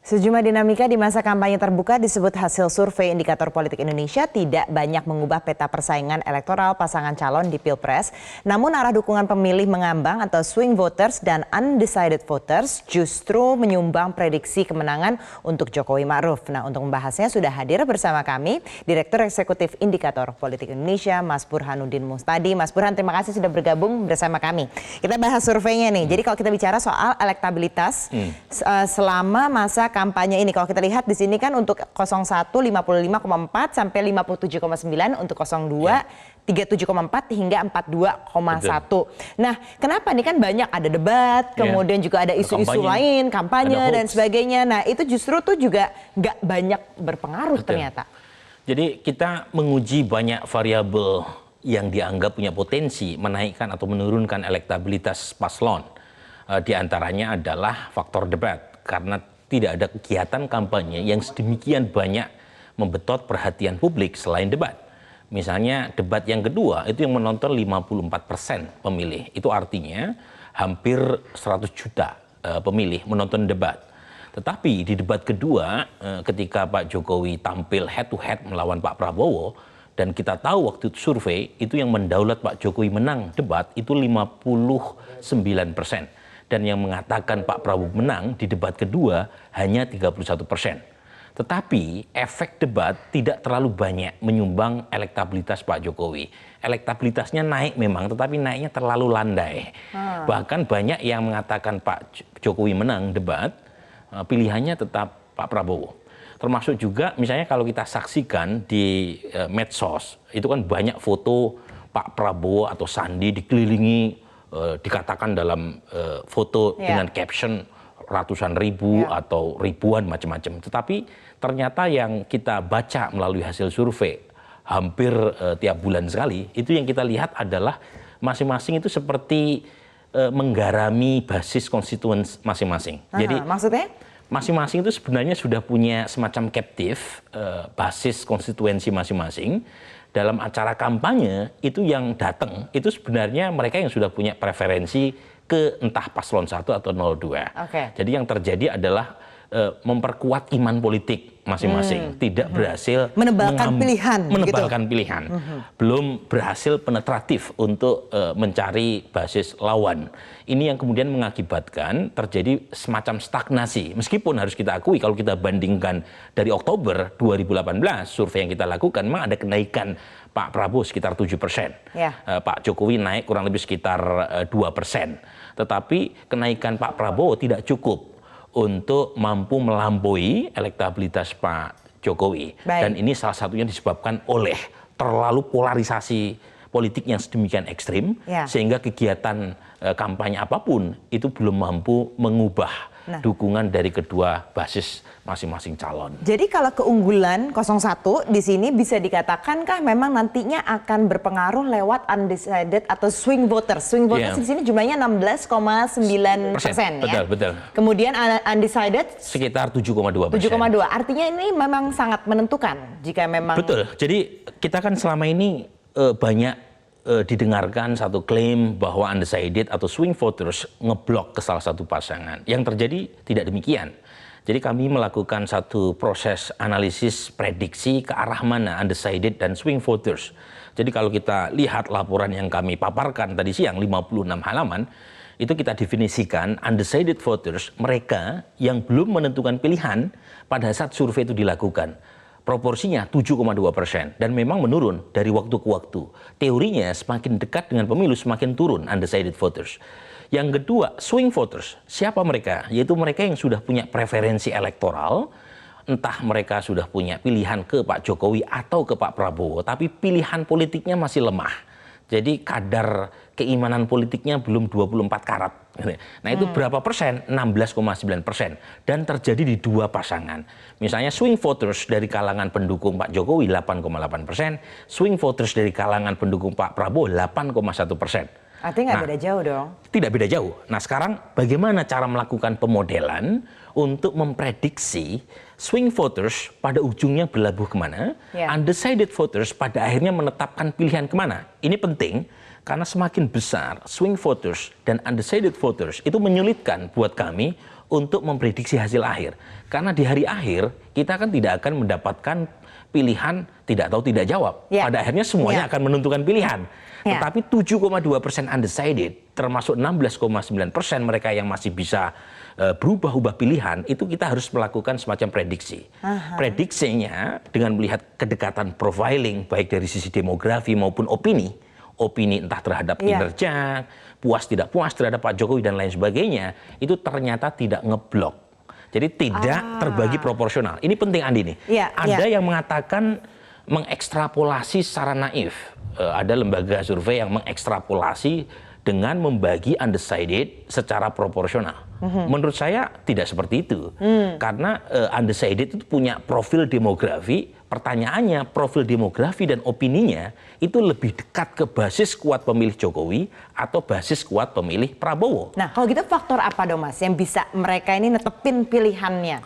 Sejumlah dinamika di masa kampanye terbuka disebut hasil survei Indikator Politik Indonesia tidak banyak mengubah peta persaingan elektoral pasangan calon di Pilpres. Namun arah dukungan pemilih mengambang atau swing voters dan undecided voters justru menyumbang prediksi kemenangan untuk Jokowi Ma'ruf. Nah, untuk membahasnya sudah hadir bersama kami Direktur Eksekutif Indikator Politik Indonesia, Mas Burhanuddin Mustadi. Mas Burhan, terima kasih sudah bergabung bersama kami. Kita bahas surveinya nih. Jadi kalau kita bicara soal elektabilitas selama masa kampanye ini, kalau kita lihat di sini kan untuk 01 55,4 sampai 57,9, untuk 02 37,4 hingga 42,1. Nah, kenapa nih, kan banyak ada debat, kemudian juga ada isu-isu lain, kampanye dan sebagainya. Nah, itu justru tuh juga nggak banyak berpengaruh ternyata. Jadi kita menguji banyak variabel yang dianggap punya potensi menaikkan atau menurunkan elektabilitas paslon. Di antaranya adalah faktor debat, karena tidak ada kegiatan kampanye yang sedemikian banyak membetot perhatian publik selain debat. Misalnya debat yang kedua itu yang menonton 54% pemilih. Itu artinya hampir 100 juta pemilih menonton debat. Tetapi di debat kedua ketika Pak Jokowi tampil head to head melawan Pak Prabowo, dan kita tahu waktu itu survei itu yang mendaulat Pak Jokowi menang debat itu 59%. Dan yang mengatakan Pak Prabowo menang di debat kedua hanya 31%. Tetapi efek debat tidak terlalu banyak menyumbang elektabilitas Pak Jokowi. Elektabilitasnya naik memang, tetapi naiknya terlalu landai. Bahkan banyak yang mengatakan Pak Jokowi menang debat, pilihannya tetap Pak Prabowo. Termasuk juga misalnya kalau kita saksikan di medsos, itu kan banyak foto Pak Prabowo atau Sandi dikelilingi, dikatakan dalam foto dengan caption ratusan ribu atau ribuan macam-macam. Tetapi ternyata yang kita baca melalui hasil survei hampir tiap bulan sekali, itu yang kita lihat adalah masing-masing itu seperti menggarami basis konstituen masing-masing. Jadi maksudnya? Masing-masing itu sebenarnya sudah punya semacam captive basis konstituensi masing-masing. Dalam acara kampanye itu yang datang itu sebenarnya mereka yang sudah punya preferensi ke entah paslon 1 atau 02. Jadi yang terjadi adalah memperkuat iman politik masing-masing, tidak berhasil menebalkan pilihan. Belum berhasil penetratif untuk mencari basis lawan. Ini yang kemudian mengakibatkan terjadi semacam stagnasi. Meskipun harus kita akui kalau kita bandingkan dari Oktober 2018 survei yang kita lakukan, memang ada kenaikan Pak Prabowo sekitar 7%. Pak Jokowi naik kurang lebih sekitar 2%. Tetapi kenaikan Pak Prabowo tidak cukup untuk mampu melampaui elektabilitas Pak Jokowi. Dan ini salah satunya disebabkan oleh terlalu polarisasi politik yang sedemikian ekstrim, sehingga kegiatan kampanye apapun itu belum mampu mengubah dukungan dari kedua basis masing-masing calon. Jadi kalau keunggulan 01 di sini bisa dikatakankah memang nantinya akan berpengaruh lewat undecided atau swing voters? Swing voters di sini jumlahnya 16,9%. Betul. Kemudian undecided sekitar 7,2%. Artinya ini memang sangat menentukan jika memang. Betul. Jadi kita kan selama ini banyak didengarkan satu klaim bahwa undecided atau swing voters ngeblok ke salah satu pasangan. Yang terjadi tidak demikian. Jadi kami melakukan satu proses analisis prediksi ke arah mana undecided dan swing voters. Jadi kalau kita lihat laporan yang kami paparkan tadi siang 56 halaman, itu kita definisikan undecided voters mereka yang belum menentukan pilihan pada saat survei itu dilakukan. Proporsinya 7,2% dan memang menurun dari waktu ke waktu. Teorinya semakin dekat dengan pemilu semakin turun undecided voters. Yang kedua, swing voters. Siapa mereka? Yaitu mereka yang sudah punya preferensi elektoral, entah mereka sudah punya pilihan ke Pak Jokowi atau ke Pak Prabowo, tapi pilihan politiknya masih lemah. Jadi kadar keimanan politiknya belum 24 karat. Nah itu berapa persen? 16,9%. Dan terjadi di dua pasangan. Misalnya swing voters dari kalangan pendukung Pak Jokowi 8,8%. Swing voters dari kalangan pendukung Pak Prabowo 8,1%. Artinya nggak beda jauh dong? Tidak beda jauh. Nah sekarang bagaimana cara melakukan pemodelan untuk memprediksi swing voters pada ujungnya berlabuh kemana, undecided voters pada akhirnya menetapkan pilihan kemana. Ini penting karena semakin besar swing voters dan undecided voters itu menyulitkan buat kami untuk memprediksi hasil akhir. Karena di hari akhir kita kan tidak akan mendapatkan pilihan tidak tahu tidak jawab. Pada akhirnya semuanya akan menentukan pilihan. Tetapi 7,2% undecided, termasuk 16,9% mereka yang masih bisa berubah-ubah pilihan, itu kita harus melakukan semacam prediksi. Prediksinya dengan melihat kedekatan profiling baik dari sisi demografi maupun opini entah terhadap kinerja, puas tidak puas terhadap Pak Jokowi dan lain sebagainya, itu ternyata tidak ngeblok. Jadi tidak terbagi proporsional. Ini penting Andi nih. Ada yang mengatakan mengekstrapolasi secara naif. Ada lembaga survei yang mengekstrapolasi dengan membagi undecided secara proporsional. Menurut saya tidak seperti itu. Karena undecided itu punya profil demografi. Pertanyaannya, profil demografi dan opininya itu lebih dekat ke basis kuat pemilih Jokowi atau basis kuat pemilih Prabowo. Nah, kalau gitu faktor apa dong Mas yang bisa mereka ini netepin pilihannya?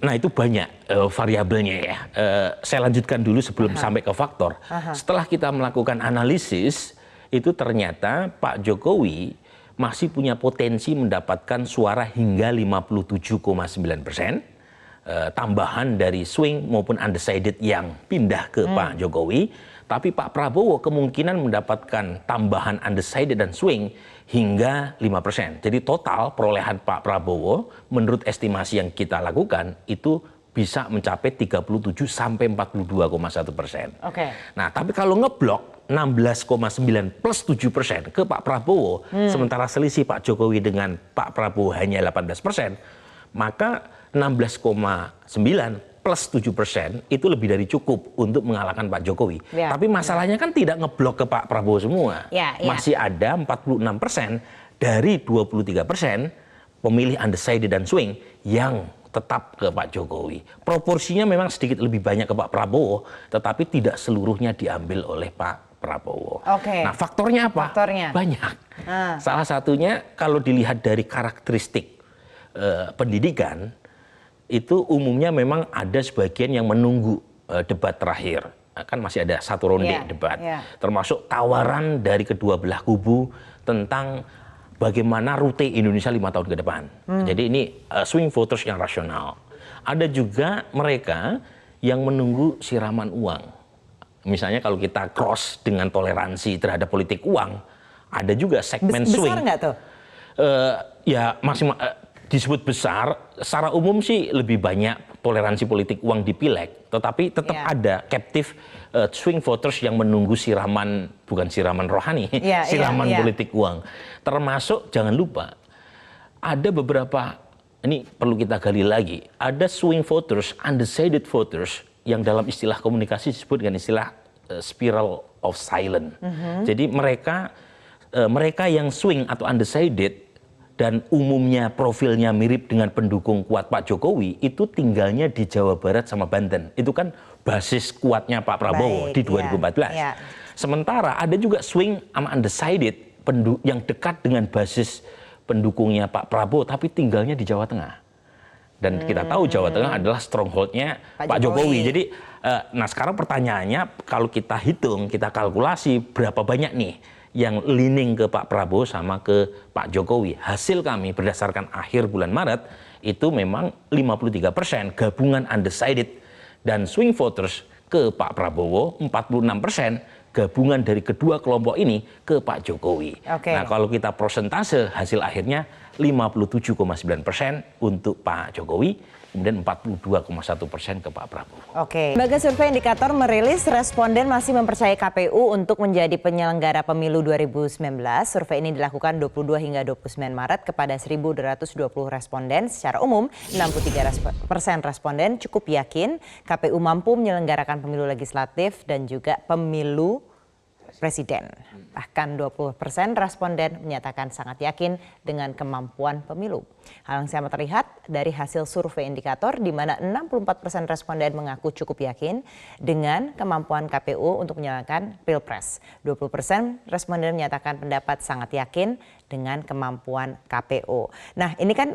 Nah itu banyak variabelnya ya. Saya lanjutkan dulu sebelum sampai ke faktor. Setelah kita melakukan analisis, itu ternyata Pak Jokowi masih punya potensi mendapatkan suara hingga 57,9%. Tambahan dari swing maupun undecided yang pindah ke Pak Jokowi. Tapi Pak Prabowo kemungkinan mendapatkan tambahan undecided dan swing hingga 5%. Jadi total perolehan Pak Prabowo menurut estimasi yang kita lakukan itu bisa mencapai 37 sampai 42,1%. Nah, tapi kalau ngeblok 16,9 plus 7% ke Pak Prabowo, sementara selisih Pak Jokowi dengan Pak Prabowo hanya 18%, maka 16,9 plus 7% itu lebih dari cukup untuk mengalahkan Pak Jokowi. Tapi masalahnya kan tidak ngeblok ke Pak Prabowo semua. Masih ada 46% dari 23% pemilih undecided dan swing yang tetap ke Pak Jokowi. Proporsinya memang sedikit lebih banyak ke Pak Prabowo, tetapi tidak seluruhnya diambil oleh Pak Prabowo. Nah, faktornya apa? Banyak. Salah satunya kalau dilihat dari karakteristik pendidikan, itu umumnya memang ada sebagian yang menunggu debat terakhir. Kan masih ada satu ronde debat. Termasuk tawaran dari kedua belah kubu tentang bagaimana rute Indonesia 5 tahun ke depan. Jadi ini swing voters yang rasional. Ada juga mereka yang menunggu siraman uang. Misalnya kalau kita cross dengan toleransi terhadap politik uang, ada juga segmen swing. Besar nggak tuh? Ya masih disebut besar. Secara umum sih lebih banyak toleransi politik uang di pileg, tetapi tetap ada captive swing voters yang menunggu siraman, bukan siraman rohani, siraman politik uang. Termasuk jangan lupa ada beberapa, ini perlu kita gali lagi, ada swing voters, undecided voters yang dalam istilah komunikasi disebut dengan istilah spiral of silence. Jadi mereka yang swing atau undecided dan umumnya profilnya mirip dengan pendukung kuat Pak Jokowi, itu tinggalnya di Jawa Barat sama Banten. Itu kan basis kuatnya Pak Prabowo di 2014. Sementara ada juga swing sama undecided yang dekat dengan basis pendukungnya Pak Prabowo, tapi tinggalnya di Jawa Tengah. Dan kita tahu Jawa Tengah adalah strongholdnya Pak Jokowi. Jadi, nah sekarang pertanyaannya, kalau kita hitung, kita kalkulasi berapa banyak nih yang leaning ke Pak Prabowo sama ke Pak Jokowi. Hasil kami berdasarkan akhir bulan Maret itu memang 53% gabungan undecided dan swing voters ke Pak Prabowo, 46% gabungan dari kedua kelompok ini ke Pak Jokowi. Nah, kalau kita persentase hasil akhirnya 57,9% untuk Pak Jokowi, kemudian 42,1% ke Pak Prabowo. Lembaga survei indikator merilis responden masih mempercayai KPU untuk menjadi penyelenggara pemilu 2019. Survei ini dilakukan 22 hingga 29 Maret kepada 1.220 responden. Secara umum, 63% responden cukup yakin KPU mampu menyelenggarakan pemilu legislatif dan juga pemilu presiden. Bahkan 20% responden menyatakan sangat yakin dengan kemampuan pemilu. Hal yang sama terlihat dari hasil survei indikator di mana 64% responden mengaku cukup yakin dengan kemampuan KPU untuk menjalankan Pilpres. 20% responden menyatakan pendapat sangat yakin dengan kemampuan KPU. Nah, ini kan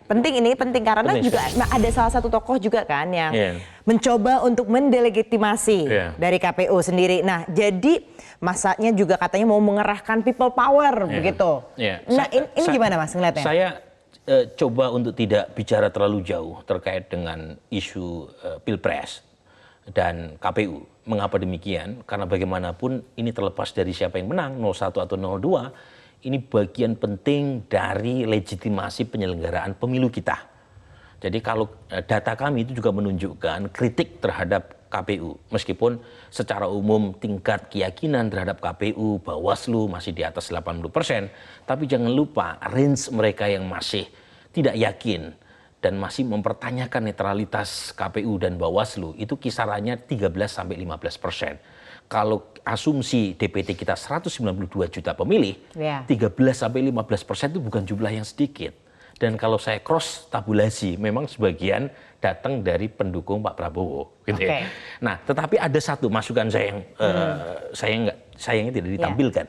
penting karena juga ada salah satu tokoh juga kan yang mencoba untuk mendelegitimasi dari KPU sendiri. Nah, jadi masanya juga katanya mau mengerahkan people power begitu. Nah, ini gimana Mas ngeliatnya? Saya coba untuk tidak bicara terlalu jauh terkait dengan isu Pilpres dan KPU. Mengapa demikian? Karena bagaimanapun ini terlepas dari siapa yang menang, 01 atau 02, ini bagian penting dari legitimasi penyelenggaraan pemilu kita. Jadi kalau data kami itu juga menunjukkan kritik terhadap KPU. Meskipun secara umum tingkat keyakinan terhadap KPU, Bawaslu masih di atas 80%. Tapi jangan lupa range mereka yang masih tidak yakin dan masih mempertanyakan netralitas KPU dan Bawaslu itu kisarannya 13-15%. Kalau asumsi DPT kita 192 juta pemilih, 13-15% itu bukan jumlah yang sedikit. Dan kalau saya cross tabulasi, memang sebagian datang dari pendukung Pak Prabowo. Gitu ya. Nah, tetapi ada satu masukan saya yang sayangnya tidak ditampilkan.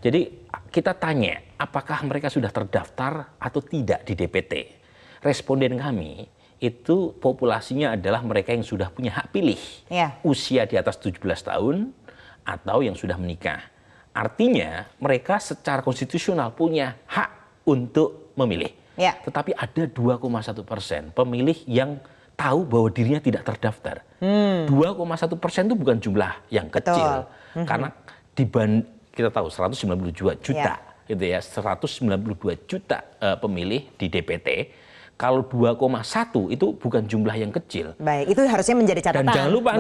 Jadi kita tanya, apakah mereka sudah terdaftar atau tidak di DPT? Responden kami itu populasinya adalah mereka yang sudah punya hak pilih, usia di atas 17 tahun atau yang sudah menikah. Artinya mereka secara konstitusional punya hak untuk memilih. Tetapi ada 2,1% pemilih yang tahu bahwa dirinya tidak terdaftar. 2,1% itu bukan jumlah yang kecil. Karena kita tahu 192 juta, gitu ya, 192 juta pemilih di DPT. Kalau 2,1 itu bukan jumlah yang kecil. Baik, itu harusnya menjadi catatan. Dan jangan lupa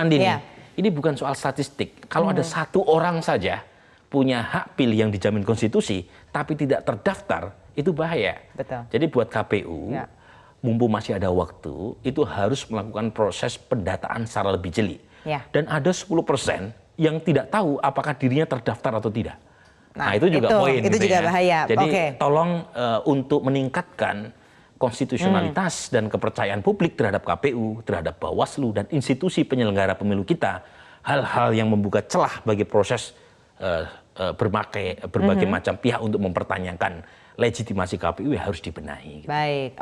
Andini, Ya. ini bukan soal statistik. Kalau ada satu orang saja punya hak pilih yang dijamin konstitusi, tapi tidak terdaftar, itu bahaya. Betul. Jadi buat KPU, mumpung masih ada waktu, itu harus melakukan proses pendataan secara lebih jeli. Dan ada 10% yang tidak tahu apakah dirinya terdaftar atau tidak. Nah itu juga poin. Itu juga bahaya. Jadi tolong untuk meningkatkan konstitusionalitas dan kepercayaan publik terhadap KPU, terhadap Bawaslu, dan institusi penyelenggara pemilu kita, hal-hal yang membuka celah bagi proses berbagai macam pihak untuk mempertanyakan legitimasi KPU ya harus dibenahi. Gitu. Baik,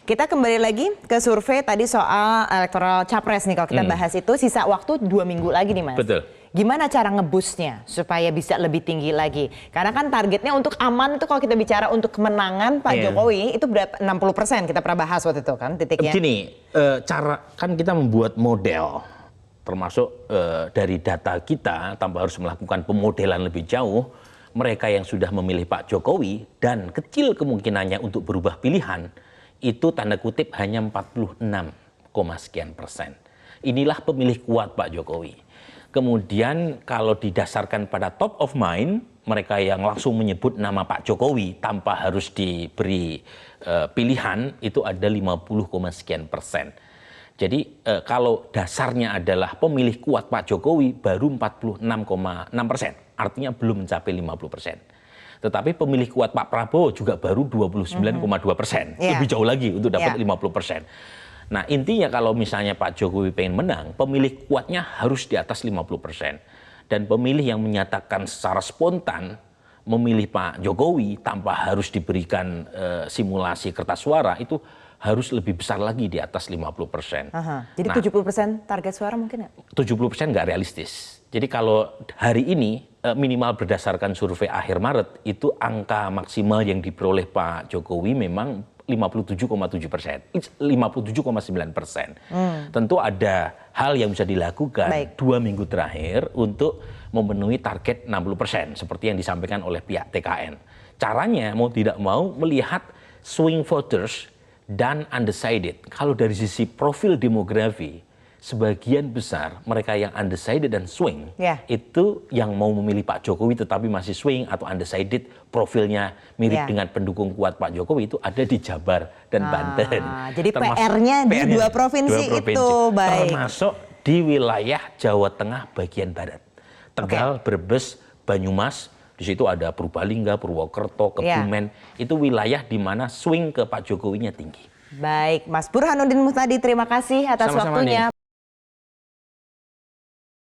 kita kembali lagi ke survei tadi soal elektoral capres nih. Kalau kita bahas itu sisa waktu 2 minggu lagi nih Mas. Betul. Gimana cara ngebusnya supaya bisa lebih tinggi lagi? Karena kan targetnya untuk aman itu kalau kita bicara untuk kemenangan Pak Jokowi itu berapa? 60%, kita pernah bahas waktu itu kan titiknya. Begini, cara kan kita membuat model termasuk dari data kita tanpa harus melakukan pemodelan lebih jauh, mereka yang sudah memilih Pak Jokowi dan kecil kemungkinannya untuk berubah pilihan itu tanda kutip hanya 46, sekian persen. Inilah pemilih kuat Pak Jokowi. Kemudian kalau didasarkan pada top of mind, mereka yang langsung menyebut nama Pak Jokowi tanpa harus diberi pilihan itu ada 50, sekian persen. Jadi kalau dasarnya adalah pemilih kuat Pak Jokowi baru 46,6%, artinya belum mencapai 50%. Tetapi pemilih kuat Pak Prabowo juga baru 29,2%, lebih jauh lagi untuk dapat 50%. Nah intinya kalau misalnya Pak Jokowi pengen menang, pemilih kuatnya harus di atas 50%. Dan pemilih yang menyatakan secara spontan memilih Pak Jokowi tanpa harus diberikan simulasi kertas suara itu harus lebih besar lagi di atas 50%. Jadi 70% target suara mungkin ya? 70% nggak realistis. Jadi kalau hari ini minimal berdasarkan survei akhir Maret itu angka maksimal yang diperoleh Pak Jokowi memang 57,7%, 57,9%. Tentu ada hal yang bisa dilakukan 2 minggu terakhir untuk memenuhi target 60%, seperti yang disampaikan oleh pihak TKN. Caranya mau tidak mau melihat swing voters dan undecided. Kalau dari sisi profil demografi, sebagian besar mereka yang undecided dan swing itu yang mau memilih Pak Jokowi tetapi masih swing atau undecided, profilnya mirip dengan pendukung kuat Pak Jokowi itu ada di Jabar dan Banten. Jadi PR-nya di dua provinsi itu, baik. Termasuk di wilayah Jawa Tengah bagian barat. Tegal, Brebes, Banyumas, di situ ada Purbalingga, Purwokerto, Kebumen, itu wilayah di mana swing ke Pak Jokowinya tinggi. Baik, Mas Burhanuddin Muhtadi, terima kasih atas waktunya.